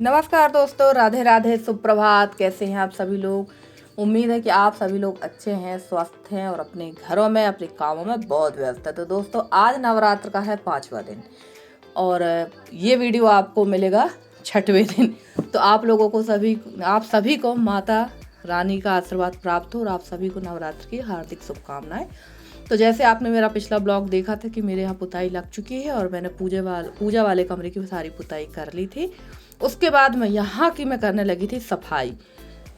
नमस्कार दोस्तों, राधे राधे, सुप्रभात। कैसे हैं आप सभी लोग? उम्मीद है कि आप सभी लोग अच्छे हैं, स्वस्थ हैं और अपने घरों में अपने कामों में बहुत व्यस्त है। तो दोस्तों, आज नवरात्र का है 5वां दिन और ये वीडियो आपको मिलेगा 6वें दिन। तो आप सभी को माता रानी का आशीर्वाद प्राप्त हो और आप सभी को नवरात्र की हार्दिक शुभकामनाएं। तो जैसे आपने मेरा पिछला ब्लॉग देखा था कि मेरे यहाँ पुताई लग चुकी है और मैंने पूजा वाले कमरे की सारी पुताई कर ली थी। उसके बाद मैं यहाँ की मैं करने लगी थी सफाई।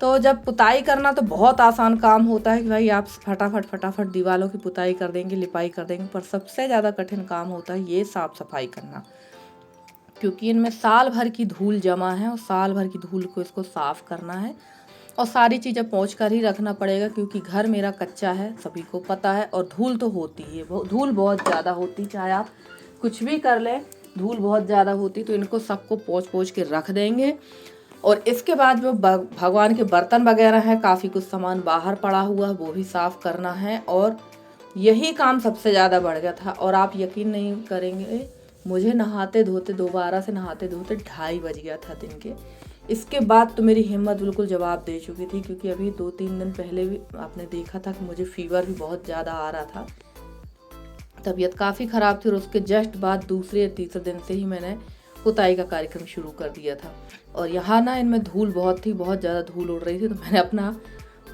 तो जब पुताई करना तो बहुत आसान काम होता है कि भाई आप फटाफट दीवारों की पुताई कर देंगे, लिपाई कर देंगे, पर सबसे ज़्यादा कठिन काम होता है ये साफ़ सफाई करना, क्योंकि इनमें साल भर की धूल जमा है और साल भर की धूल को इसको साफ़ करना है और सारी चीज़ें पोंछ कर ही रखना पड़ेगा, क्योंकि घर मेरा कच्चा है, सभी को पता है। और धूल तो होती है, धूल बहुत ज़्यादा होती, चाहे आप कुछ भी कर लें, धूल बहुत ज़्यादा होती। तो इनको सबको पोंछ के रख देंगे। और इसके बाद जो भगवान के बर्तन वगैरह हैं, काफ़ी कुछ सामान बाहर पड़ा हुआ है, वो भी साफ़ करना है। और यही काम सबसे ज़्यादा बढ़ गया था। और आप यकीन नहीं करेंगे, मुझे दोबारा से नहाते धोते 2:30 बज गया था दिन के। इसके बाद तो मेरी हिम्मत बिल्कुल जवाब दे चुकी थी, क्योंकि अभी 2-3 दिन पहले भी आपने देखा था कि मुझे फीवर भी बहुत ज़्यादा आ रहा था, तबीयत काफ़ी ख़राब थी। और उसके जस्ट बाद दूसरे या तीसरे दिन से ही मैंने पुताई का कार्यक्रम शुरू कर दिया था। और यहाँ ना इनमें धूल बहुत ज़्यादा धूल उड़ रही थी, तो मैंने अपना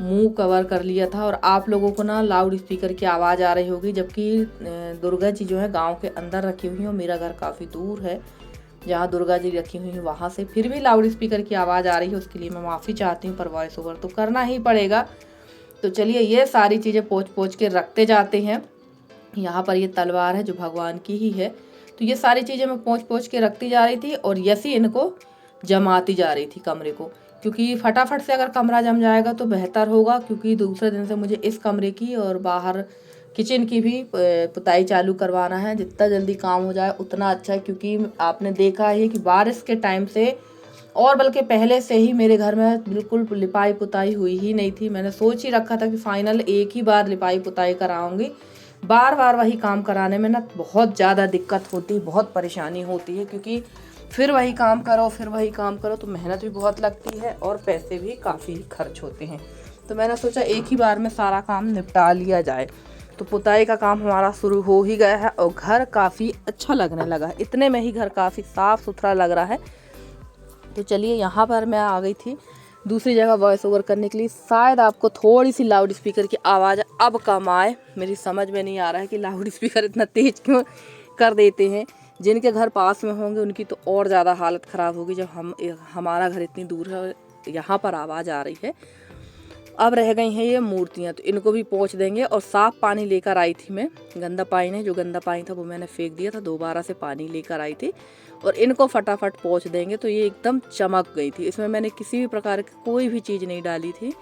मुंह कवर कर लिया था। और आप लोगों को ना लाउड स्पीकर की आवाज़ आ रही होगी, जबकि दुर्गा जी जो है गांव के अंदर रखी हुई हैं और मेरा घर काफ़ी दूर है जहाँ दुर्गा जी रखी हुई हैं, वहाँ से फिर भी लाउड स्पीकर की आवाज़ आ रही है। उसके लिए मैं माफ़ी चाहती हूँ, पर वॉइस ओवर तो करना ही पड़ेगा। तो चलिए, ये सारी चीज़ें पोंछ के रखते जाते हैं। यहाँ पर ये तलवार है जो भगवान की ही है। तो ये सारी चीज़ें मैं पोंछ के रखती जा रही थी और यसी इनको जमाती जा रही थी कमरे को, क्योंकि फटाफट से अगर कमरा जम जाएगा तो बेहतर होगा, क्योंकि दूसरे दिन से मुझे इस कमरे की और बाहर किचन की भी पुताई चालू करवाना है। जितना जल्दी काम हो जाए उतना अच्छा है, क्योंकि आपने देखा है कि बारिश के टाइम से और बल्कि पहले से ही मेरे घर में बिल्कुल लिपाई पुताई हुई ही नहीं थी। मैंने सोच ही रखा था कि फाइनल एक ही बार लिपाई पुताई कराऊंगी। बार बार वही काम कराने में ना बहुत ज़्यादा दिक्कत होती है, बहुत परेशानी होती है, क्योंकि फिर वही काम करो तो मेहनत भी बहुत लगती है और पैसे भी काफ़ी खर्च होते हैं। तो मैंने सोचा एक ही बार में सारा काम निपटा लिया जाए। तो पुताई का काम हमारा शुरू हो ही गया है और घर काफ़ी अच्छा लगने लगा है। इतने में ही घर काफ़ी साफ़ सुथरा लग रहा है। तो चलिए, यहाँ पर मैं आ गई थी दूसरी जगह वॉइस ओवर करने के लिए। शायद आपको थोड़ी सी लाउड स्पीकर की आवाज़ अब कम आए, मेरी समझ में नहीं आ रहा है कि लाउड स्पीकर इतना तेज़ क्यों कर देते हैं। जिनके घर पास में होंगे उनकी तो और ज़्यादा हालत ख़राब होगी, जब हमारा घर इतनी दूर है, यहाँ पर आवाज़ आ रही है। अब रह गई हैं ये मूर्तियाँ, तो इनको भी पोंछ देंगे। और साफ़ पानी लेकर आई थी मैं, गंदा पानी था वो मैंने फेंक दिया था, दोबारा से पानी लेकर आई थी और इनको फटाफट पोंछ देंगे। तो ये एकदम चमक गई थी। इसमें मैंने किसी भी प्रकार की कोई भी चीज़ नहीं डाली थी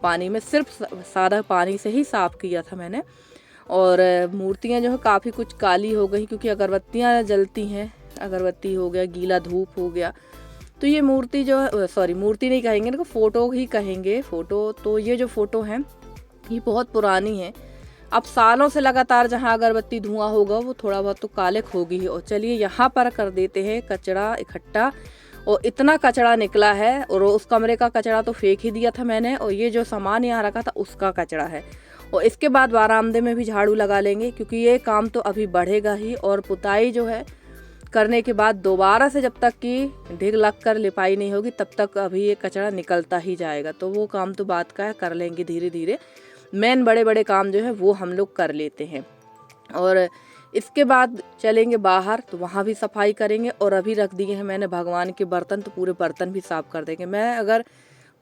पानी में, सिर्फ सादा पानी से ही साफ़ किया था मैंने। और मूर्तियाँ जो है काफ़ी कुछ काली हो गई, क्योंकि अगरबत्तियाँ जलती हैं, अगरबत्ती हो गया, गीला धूप हो गया। तो ये मूर्ति जो है, सॉरी मूर्ति नहीं कहेंगे, इनको फ़ोटो ही कहेंगे, फ़ोटो। तो ये जो फ़ोटो हैं ये बहुत पुरानी है। अब सालों से लगातार जहाँ अगरबत्ती धुआं होगा वो थोड़ा बहुत तो कालिक होगी ही। और चलिए, यहाँ पर कर देते हैं कचरा इकट्ठा। और इतना कचरा निकला है, और उस कमरे का कचरा तो फेंक ही दिया था मैंने, और ये जो सामान यहाँ रखा था उसका कचरा है। और इसके बाद बरामदे में भी झाड़ू लगा लेंगे, क्योंकि ये काम तो अभी बढ़ेगा ही। और पुताई जो है करने के बाद दोबारा से जब तक कि ढिग लग कर लिपाई नहीं होगी, तब तक अभी ये कचरा निकलता ही जाएगा। तो वो काम तो बात का है, कर लेंगे धीरे धीरे। मेन बड़े काम जो है वो हम लोग कर लेते हैं। और इसके बाद चलेंगे बाहर, तो वहाँ भी सफाई करेंगे। और अभी रख दिए हैं मैंने भगवान के बर्तन, तो पूरे बर्तन भी साफ़ कर देंगे। मैं अगर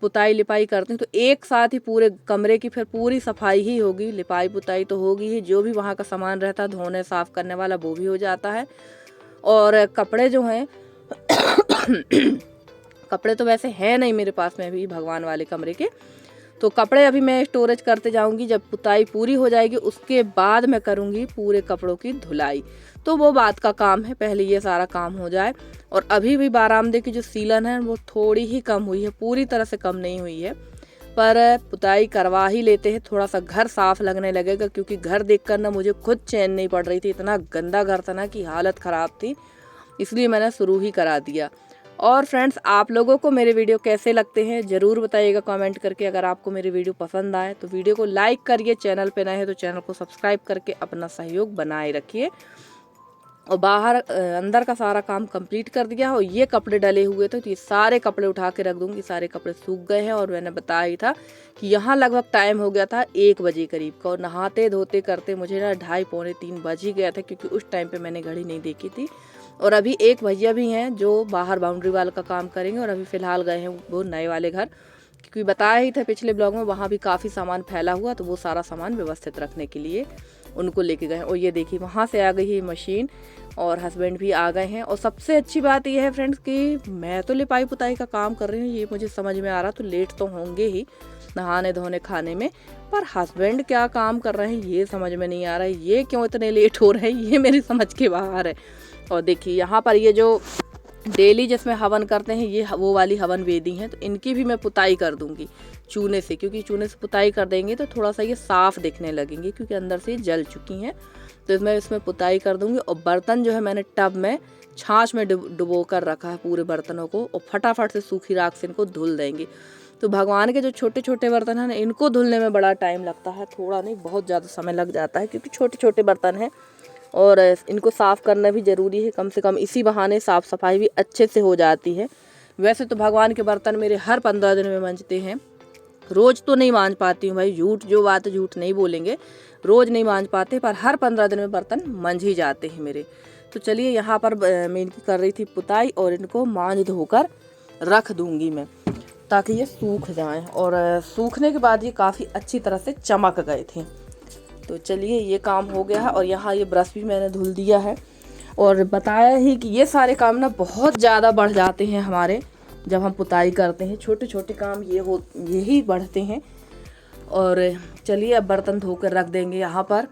पुताई लिपाई करती हूँ तो एक साथ ही पूरे कमरे की फिर पूरी सफाई ही होगी, लिपाई पुताई तो होगी ही। जो भी वहाँ का सामान रहता है धोने साफ़ करने वाला, वो भी हो जाता है। और कपड़े जो हैं कपड़े तो वैसे हैं नहीं मेरे पास में भी भगवान वाले कमरे के, तो कपड़े अभी मैं स्टोरेज करते जाऊंगी। जब पुताई पूरी हो जाएगी उसके बाद मैं करूंगी पूरे कपड़ों की धुलाई, तो वो बात का काम है, पहले ये सारा काम हो जाए। और अभी भी बारामदे की जो सीलन है वो थोड़ी ही कम हुई है, पूरी तरह से कम नहीं हुई है, पर पुताई करवा ही लेते हैं। थोड़ा सा घर साफ लगने लगेगा, क्योंकि घर देखकर ना मुझे खुद चैन नहीं पड़ रही थी, इतना गंदा घर था ना कि हालत ख़राब थी, इसलिए मैंने शुरू ही करा दिया। और फ्रेंड्स, आप लोगों को मेरे वीडियो कैसे लगते हैं ज़रूर बताइएगा कमेंट करके। अगर आपको मेरे वीडियो पसंद आए तो वीडियो को लाइक करिए, चैनल पे नए हैं तो चैनल को सब्सक्राइब करके अपना सहयोग बनाए रखिए। और बाहर अंदर का सारा काम कंप्लीट कर दिया। और ये कपड़े डले हुए थे तो ये सारे कपड़े उठा के रख दूंगी। सारे कपड़े सूख गए हैं और मैंने बताया ही था कि यहाँ लगभग टाइम हो गया था 1 बजे करीब का, और नहाते धोते करते मुझे ना 2:30 पौने 3 बज ही गया था, क्योंकि उस टाइम पे मैंने घड़ी नहीं देखी थी। और अभी एक भैया भी हैं जो बाहर बाउंड्री वाल का काम करेंगे, और अभी फ़िलहाल गए हैं वो नए वाले घर, क्योंकि बताया ही था पिछले ब्लॉग में, वहाँ भी काफ़ी सामान फैला हुआ, तो वो सारा सामान व्यवस्थित रखने के लिए उनको लेके गए। और ये देखिए वहाँ से आ गई है मशीन, और हस्बैंड भी आ गए हैं। और सबसे अच्छी बात यह है फ्रेंड्स कि मैं तो लिपाई पुताई का काम कर रही हूँ, ये मुझे समझ में आ रहा, तो लेट तो होंगे ही नहाने धोने खाने में, पर हस्बैंड क्या काम कर रहे हैं ये समझ में नहीं आ रहा है। ये क्यों इतने लेट हो रहे हैं ये मेरी समझ के बाहर है। और देखिए यहाँ पर ये जो डेली जिसमें हवन करते हैं, ये वो वाली हवन वेदी हैं, तो इनकी भी मैं पुताई कर दूंगी चूने से, क्योंकि चूने से पुताई कर देंगे तो थोड़ा सा ये साफ़ दिखने लगेंगे, क्योंकि अंदर से जल चुकी हैं। तो मैं इसमें पुताई कर दूंगी। और बर्तन जो है मैंने टब में छाछ में डुबो कर रखा है पूरे बर्तनों को, और फटाफट से सूखी राख से इनको धुल देंगे। तो भगवान के जो छोटे छोटे बर्तन हैं ना, इनको धुलने में बड़ा टाइम लगता है, थोड़ा नहीं बहुत ज़्यादा समय लग जाता है, क्योंकि छोटे छोटे बर्तन हैं और इनको साफ़ करना भी ज़रूरी है। कम से कम इसी बहाने साफ़ सफाई भी अच्छे से हो जाती है। वैसे तो भगवान के बर्तन मेरे हर 15 दिन में मांजते हैं, रोज़ तो नहीं मांज पाती हूँ भाई, झूठ जो बात है झूठ नहीं बोलेंगे, रोज़ नहीं मांज पाते, पर हर 15 दिन में बर्तन मंज ही जाते हैं मेरे। तो चलिए यहाँ पर मैं इनकी कर रही थी पुताई, और इनको मांज धोकर रख दूँगी मैं, ताकि ये सूख जाएं। और सूखने के बाद ये काफ़ी अच्छी तरह से चमक गए थे। तो चलिए ये काम हो गया है। और यहाँ ये ब्रश भी मैंने धुल दिया है। और बताया ही कि ये सारे काम ना बहुत ज़्यादा बढ़ जाते हैं हमारे जब हम पुताई करते हैं, छोटे छोटे काम यही बढ़ते हैं। और चलिए अब बर्तन धोकर रख देंगे यहाँ पर,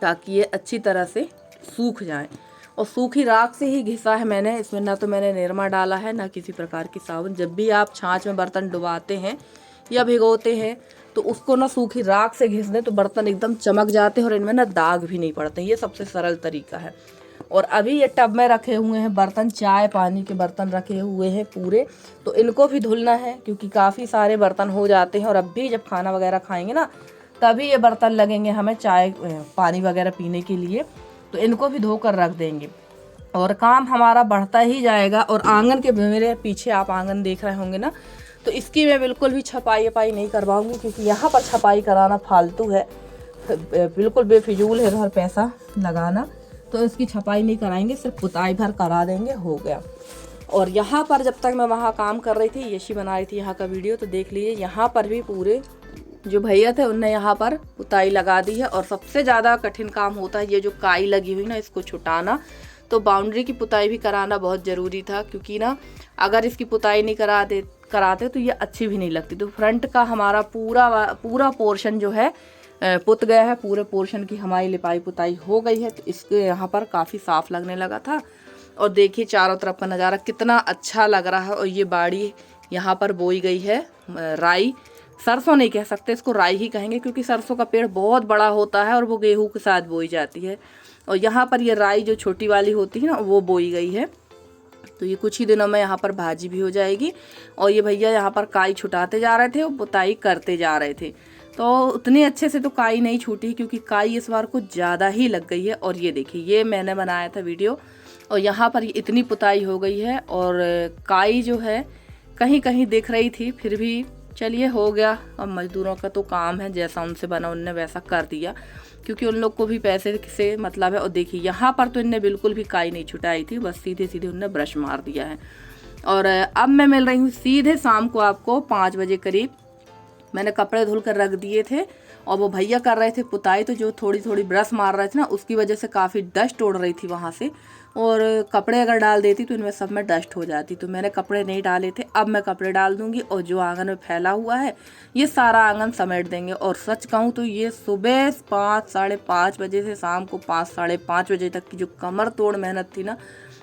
ताकि ये अच्छी तरह से सूख जाएं। और सूखी राख से ही घिसा है मैंने, इसमें ना तो मैंने निरमा डाला है ना किसी प्रकार की साबुन। जब भी आप छाछ में बर्तन डुबाते हैं या भिगोते हैं तो उसको ना सूखी राख से घिस दें, तो बर्तन एकदम चमक जाते हैं और इनमें ना दाग भी नहीं पड़ते। ये सबसे सरल तरीका है। और अभी ये टब में रखे हुए हैं बर्तन, चाय पानी के बर्तन रखे हुए हैं पूरे, तो इनको भी धुलना है, क्योंकि काफ़ी सारे बर्तन हो जाते हैं। और अब भी जब खाना वगैरह खाएंगे ना, तभी ये बर्तन लगेंगे हमें चाय पानी वगैरह पीने के लिए, तो इनको भी धोकर रख देंगे। और काम हमारा बढ़ता ही जाएगा। और आंगन के मेरे पीछे आप आंगन देख रहे होंगे ना, तो इसकी मैं बिल्कुल भी छपाई वपाई नहीं करवाऊंगी, क्योंकि यहाँ पर छपाई कराना फालतू है, बिल्कुल बेफिजूल है घर पैसा लगाना। तो इसकी छपाई नहीं कराएंगे, सिर्फ पुताई भर करा देंगे, हो गया। और यहाँ पर जब तक मैं वहाँ काम कर रही थी, यशी बना रही थी यहाँ का वीडियो, तो देख लीजिए यहाँ पर भी पूरे जो भैया थे उनने यहाँ पर पुताई लगा दी है। और सबसे ज़्यादा कठिन काम होता है ये जो काई लगी हुई ना, इसको छुटाना। तो बाउंड्री की पुताई भी कराना बहुत ज़रूरी था, क्योंकि ना अगर इसकी पुताई नहीं कराते तो ये अच्छी भी नहीं लगती। तो फ्रंट का हमारा पूरा पोर्शन जो है पुत गया है, पूरे पोर्शन की हमारी लिपाई पुताई हो गई है। तो इसके यहाँ पर काफ़ी साफ़ लगने लगा था। और देखिए चारों तरफ का नज़ारा कितना अच्छा लग रहा है। और ये बाड़ी यहाँ पर बोई गई है राई, सरसों नहीं कह सकते इसको, राई ही कहेंगे, क्योंकि सरसों का पेड़ बहुत बड़ा होता है और वो गेहूं के साथ बोई जाती है। और यहाँ पर ये राई जो छोटी वाली होती है ना, वो बोई गई है। तो ये कुछ ही दिनों में यहाँ पर भाजी भी हो जाएगी। और ये भैया यहाँ पर काई छुटाते जा रहे थे और पुताई करते जा रहे थे। तो उतनी अच्छे से तो काई नहीं छूटी, क्योंकि काई इस बार कुछ ज़्यादा ही लग गई है। और ये देखिए ये मैंने बनाया था वीडियो, और यहाँ पर इतनी पुताई हो गई है। और काई जो है कहीं कहीं दिख रही थी, फिर भी चलिए हो गया। अब मजदूरों का तो काम है, जैसा उनसे बना उनने वैसा कर दिया, क्योंकि उन लोग को भी पैसे से मतलब है। और देखिए यहाँ पर तो इनने बिल्कुल भी काई नहीं छुटाई थी, बस सीधे सीधे उनने ब्रश मार दिया है। और अब मैं मिल रही हूँ सीधे शाम को आपको 5 बजे करीब। मैंने कपड़े धुल कर रख दिए थे, और वो भैया कर रहे थे पुताई, तो जो थोड़ी थोड़ी ब्रश मार रहे थे ना, उसकी वजह से काफ़ी डस्ट उड़ रही थी वहाँ से। और कपड़े अगर डाल देती तो इनमें सब में डस्ट हो जाती, तो मैंने कपड़े नहीं डाले थे। अब मैं कपड़े डाल दूंगी, और जो आंगन में फैला हुआ है ये सारा आंगन समेट देंगे। और सच कहूँ तो ये सुबह 5 साढ़े 5 बजे से शाम को 5 साढ़े 5 बजे तक की जो कमर तोड़ मेहनत थी ना,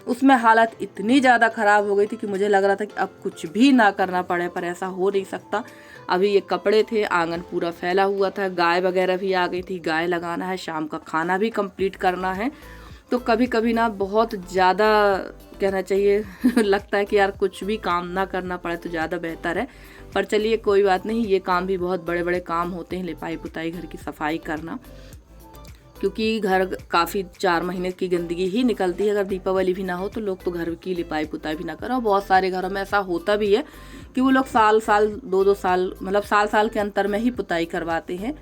उसमें हालत इतनी ज़्यादा ख़राब हो गई थी कि मुझे लग रहा था कि अब कुछ भी ना करना पड़े, पर ऐसा हो नहीं सकता। अभी ये कपड़े थे, आंगन पूरा फैला हुआ था, गाय वगैरह भी आ गई थी, गाय लगाना है, शाम का खाना भी कंप्लीट करना है। तो कभी कभी ना बहुत ज़्यादा कहना चाहिए लगता है कि यार कुछ भी काम ना करना पड़े तो ज़्यादा बेहतर है। पर चलिए कोई बात नहीं, ये काम भी बहुत बड़े बड़े काम होते हैं, लिपाई पुताई, घर की सफाई करना, क्योंकि घर काफ़ी 4 महीने की गंदगी ही निकलती है। अगर दीपावली भी ना हो तो लोग तो घर की लिपाई पुताई भी ना करें। और बहुत सारे घरों में ऐसा होता भी है कि वो लोग साल साल 2-2 साल मतलब साल साल के अंतर में ही पुताई करवाते हैं।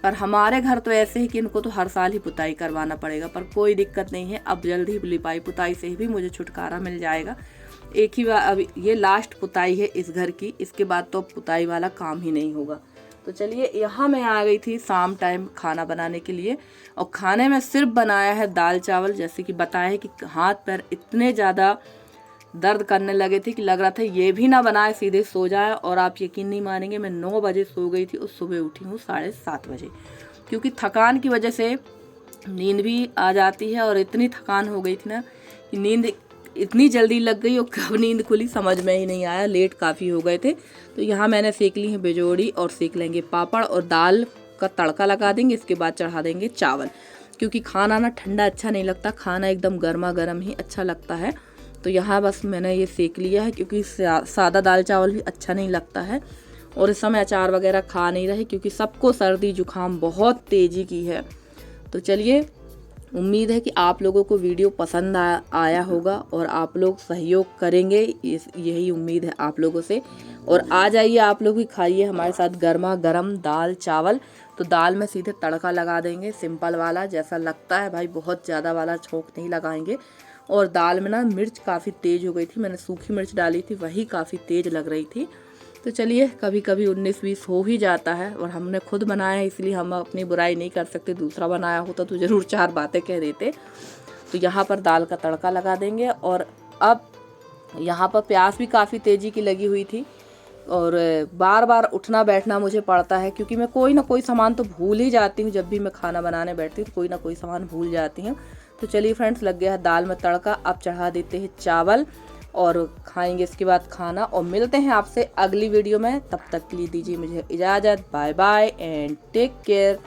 पर हमारे घर तो ऐसे ही कि इनको तो हर साल ही पुताई करवाना पड़ेगा। पर कोई दिक्कत नहीं है, अब जल्द ही लिपाई पुताई से भी मुझे छुटकारा मिल जाएगा। एक ही बार अब ये लास्ट पुताई है इस घर की, इसके बाद तो पुताई वाला काम ही नहीं होगा। तो चलिए यहाँ मैं आ गई थी शाम टाइम खाना बनाने के लिए, और खाने में सिर्फ बनाया है दाल चावल। जैसे कि बताया है कि हाथ पैर इतने ज़्यादा दर्द करने लगे थे कि लग रहा था ये भी ना बनाए, सीधे सो जाए। और आप यकीन नहीं मानेंगे, मैं 9 बजे सो गई थी और सुबह उठी हूँ 7:30 बजे, क्योंकि थकान की वजह से नींद भी आ जाती है। और इतनी थकान हो गई थी ना कि नींद इतनी जल्दी लग गई और कब नींद खुली समझ में ही नहीं आया, लेट काफ़ी हो गए थे। तो यहाँ मैंने सेक ली है बिजोड़ी और सेक लेंगे पापड़, और दाल का तड़का लगा देंगे। इसके बाद चढ़ा देंगे चावल, क्योंकि खाना ना ठंडा अच्छा नहीं लगता, खाना एकदम गर्मा गर्म ही अच्छा लगता है। तो यहाँ बस मैंने ये सेक लिया है, क्योंकि सादा दाल चावल भी अच्छा नहीं लगता है। और इस समय अचार वगैरह खा नहीं रहे, क्योंकि सबको सर्दी जुकाम बहुत तेज़ी की है। तो चलिए, उम्मीद है कि आप लोगों को वीडियो पसंद आया होगा और आप लोग सहयोग करेंगे, यही उम्मीद है आप लोगों से। और आ जाइए आप लोग भी खाइए हमारे साथ गर्मा गर्म दाल चावल। तो दाल में सीधे तड़का लगा देंगे, सिंपल वाला जैसा लगता है भाई, बहुत ज़्यादा वाला छोंक नहीं लगाएंगे। और दाल में ना मिर्च काफ़ी तेज़ हो गई थी, मैंने सूखी मिर्च डाली थी, वही काफ़ी तेज़ लग रही थी। तो चलिए, कभी कभी 19-20 हो ही जाता है, और हमने खुद बनाया है इसलिए हम अपनी बुराई नहीं कर सकते। दूसरा बनाया होता तो ज़रूर 4 बातें कह देते। तो यहाँ पर दाल का तड़का लगा देंगे। और अब यहाँ पर प्याज भी काफ़ी तेज़ी की लगी हुई थी, और बार बार उठना बैठना मुझे पड़ता है, क्योंकि मैं कोई ना कोई सामान तो भूल ही जाती हूँ। जब भी मैं खाना बनाने बैठती हूँ तो कोई ना कोई सामान भूल जाती हूँ। तो चलिए फ्रेंड्स, लग गया है दाल में तड़का। अब चढ़ा देते हैं चावल और खाएंगे इसके बाद खाना। और मिलते हैं आपसे अगली वीडियो में, तब तक के लिए दीजिए मुझे इजाज़त। Bye bye and take care.